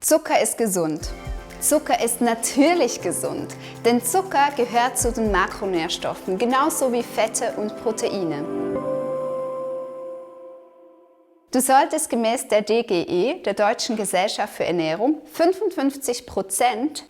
Zucker ist gesund. Zucker ist natürlich gesund, denn Zucker gehört zu den Makronährstoffen, genauso wie Fette und Proteine. Du solltest gemäß der DGE, der Deutschen Gesellschaft für Ernährung, 55%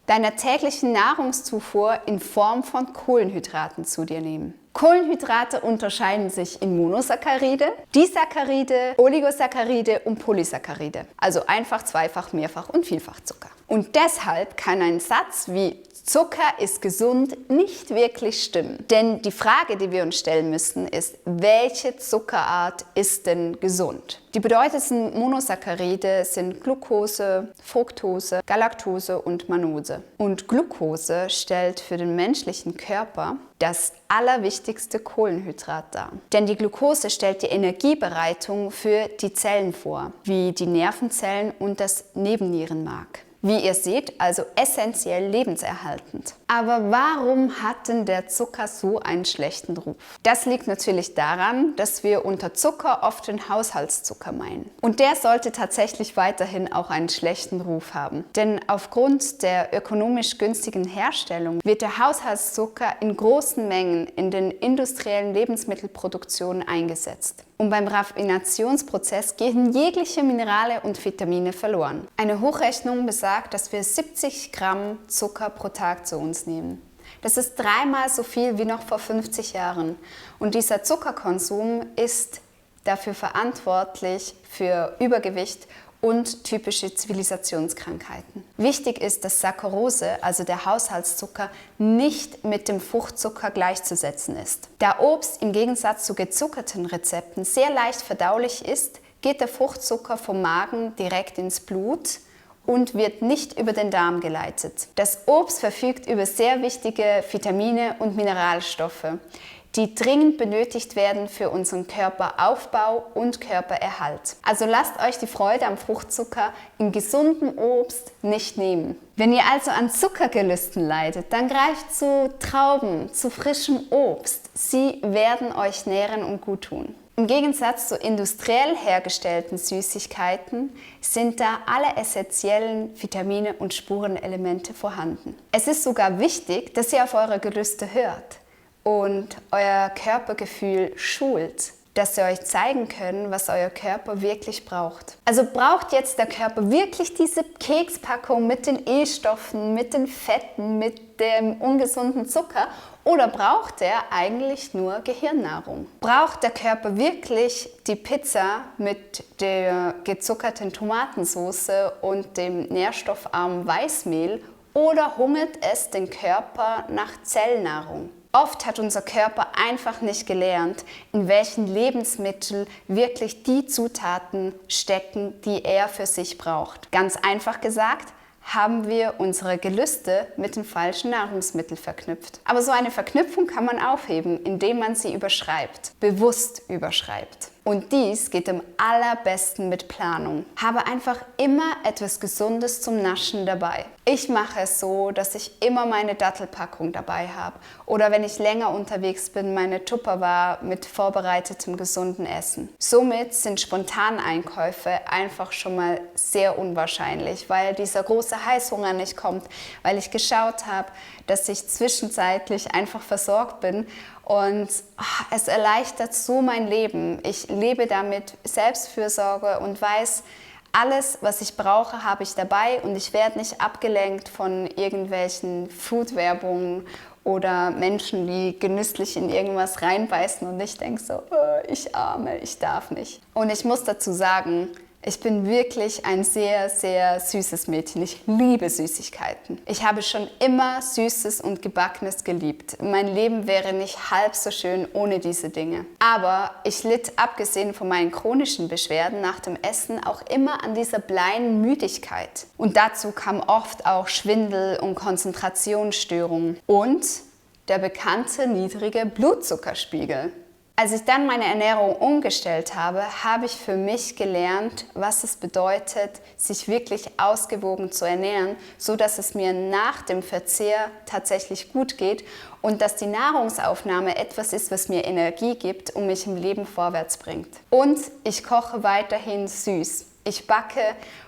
deiner täglichen Nahrungszufuhr in Form von Kohlenhydraten zu dir nehmen. Kohlenhydrate unterscheiden sich in Monosaccharide, Disaccharide, Oligosaccharide und Polysaccharide. Also einfach, zweifach, mehrfach und vielfach Zucker. Und deshalb kann ein Satz wie Zucker ist gesund nicht wirklich stimmen. Denn die Frage, die wir uns stellen müssen, ist, welche Zuckerart ist denn gesund? Die bedeutendsten Monosaccharide sind Glucose, Fructose, Galaktose und Mannose. Und Glucose stellt für den menschlichen Körper das allerwichtigste Kohlenhydrat dar. Denn die Glucose stellt die Energiebereitung für die Zellen vor, wie die Nervenzellen und das Nebennierenmark. Wie ihr seht, also essentiell lebenserhaltend. Aber warum hat denn der Zucker so einen schlechten Ruf? Das liegt natürlich daran, dass wir unter Zucker oft den Haushaltszucker meinen. Und der sollte tatsächlich weiterhin auch einen schlechten Ruf haben. Denn aufgrund der ökonomisch günstigen Herstellung wird der Haushaltszucker in großen Mengen in den industriellen Lebensmittelproduktionen eingesetzt. Und beim Raffinationsprozess gehen jegliche Minerale und Vitamine verloren. Eine Hochrechnung besagt, dass wir 70 Gramm Zucker pro Tag zu uns nehmen. Das ist 3-mal so viel wie noch vor 50 Jahren. Und dieser Zuckerkonsum ist dafür verantwortlich für Übergewicht und typische Zivilisationskrankheiten. Wichtig ist, dass Saccharose, also der Haushaltszucker, nicht mit dem Fruchtzucker gleichzusetzen ist. Da Obst im Gegensatz zu gezuckerten Rezepten sehr leicht verdaulich ist, geht der Fruchtzucker vom Magen direkt ins Blut und wird nicht über den Darm geleitet. Das Obst verfügt über sehr wichtige Vitamine und Mineralstoffe, die dringend benötigt werden für unseren Körperaufbau und Körpererhalt. Also lasst euch die Freude am Fruchtzucker in gesundem Obst nicht nehmen. Wenn ihr also an Zuckergelüsten leidet, dann greift zu Trauben, zu frischem Obst. Sie werden euch nähren und gut tun. Im Gegensatz zu industriell hergestellten Süßigkeiten sind da alle essentiellen Vitamine und Spurenelemente vorhanden. Es ist sogar wichtig, dass ihr auf eure Gelüste hört und euer Körpergefühl schult, dass ihr euch zeigen könnt, was euer Körper wirklich braucht. Also braucht jetzt der Körper wirklich diese Kekspackung mit den E-Stoffen, mit den Fetten, mit dem ungesunden Zucker oder braucht er eigentlich nur Gehirnnahrung? Braucht der Körper wirklich die Pizza mit der gezuckerten Tomatensauce und dem nährstoffarmen Weißmehl oder hungert es den Körper nach Zellnahrung? Oft hat unser Körper einfach nicht gelernt, in welchen Lebensmitteln wirklich die Zutaten stecken, die er für sich braucht. Ganz einfach gesagt, haben wir unsere Gelüste mit den falschen Nahrungsmitteln verknüpft. Aber so eine Verknüpfung kann man aufheben, indem man sie überschreibt, bewusst überschreibt. Und dies geht am allerbesten mit Planung. Habe einfach immer etwas Gesundes zum Naschen dabei. Ich mache es so, dass ich immer meine Dattelpackung dabei habe oder wenn ich länger unterwegs bin, meine Tupperware mit vorbereitetem gesunden Essen. Somit sind Spontaneinkäufe einfach schon mal sehr unwahrscheinlich, weil dieser große Heißhunger nicht kommt, weil ich geschaut habe, dass ich zwischenzeitlich einfach versorgt bin. Und es erleichtert so mein Leben. Ich lebe damit Selbstfürsorge und weiß, alles, was ich brauche, habe ich dabei und ich werde nicht abgelenkt von irgendwelchen Food-Werbungen oder Menschen, die genüsslich in irgendwas reinbeißen und ich denke so, ich arme, ich darf nicht. Und ich muss dazu sagen, ich bin wirklich ein sehr, sehr süßes Mädchen. Ich liebe Süßigkeiten. Ich habe schon immer Süßes und Gebackenes geliebt. Mein Leben wäre nicht halb so schön ohne diese Dinge. Aber ich litt, abgesehen von meinen chronischen Beschwerden nach dem Essen, auch immer an dieser bleien Müdigkeit. Und dazu kam oft auch Schwindel und Konzentrationsstörungen und der bekannte niedrige Blutzuckerspiegel. Als ich dann meine Ernährung umgestellt habe, habe ich für mich gelernt, was es bedeutet, sich wirklich ausgewogen zu ernähren, so dass es mir nach dem Verzehr tatsächlich gut geht und dass die Nahrungsaufnahme etwas ist, was mir Energie gibt und mich im Leben vorwärts bringt. Und ich koche weiterhin süß. ich backe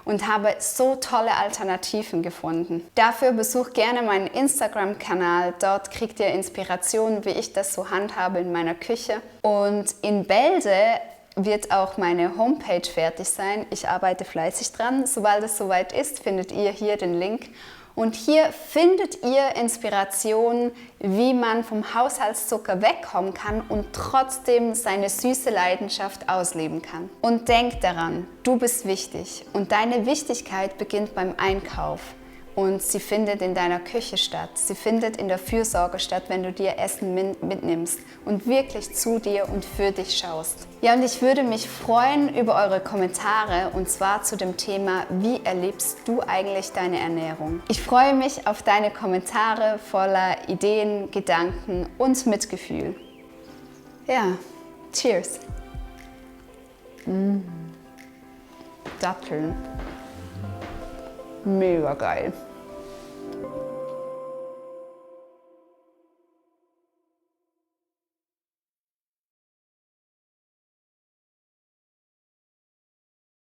und habe so tolle Alternativen gefunden. Dafür besucht gerne meinen Instagram-Kanal, dort kriegt ihr Inspiration, wie ich das so handhabe in meiner Küche. Und in Bälde wird auch meine Homepage fertig sein. Ich arbeite fleißig dran. Sobald es soweit ist, findet ihr hier den Link. Und hier findet ihr Inspirationen, wie man vom Haushaltszucker wegkommen kann und trotzdem seine süße Leidenschaft ausleben kann. Und denk daran, du bist wichtig und deine Wichtigkeit beginnt beim Einkauf. Und sie findet in deiner Küche statt. Sie findet in der Fürsorge statt, wenn du dir Essen mitnimmst und wirklich zu dir und für dich schaust. Ja, und ich würde mich freuen über eure Kommentare und zwar zu dem Thema, wie erlebst du eigentlich deine Ernährung? Ich freue mich auf deine Kommentare voller Ideen, Gedanken und Mitgefühl. Ja, cheers! Datteln. Mega geil.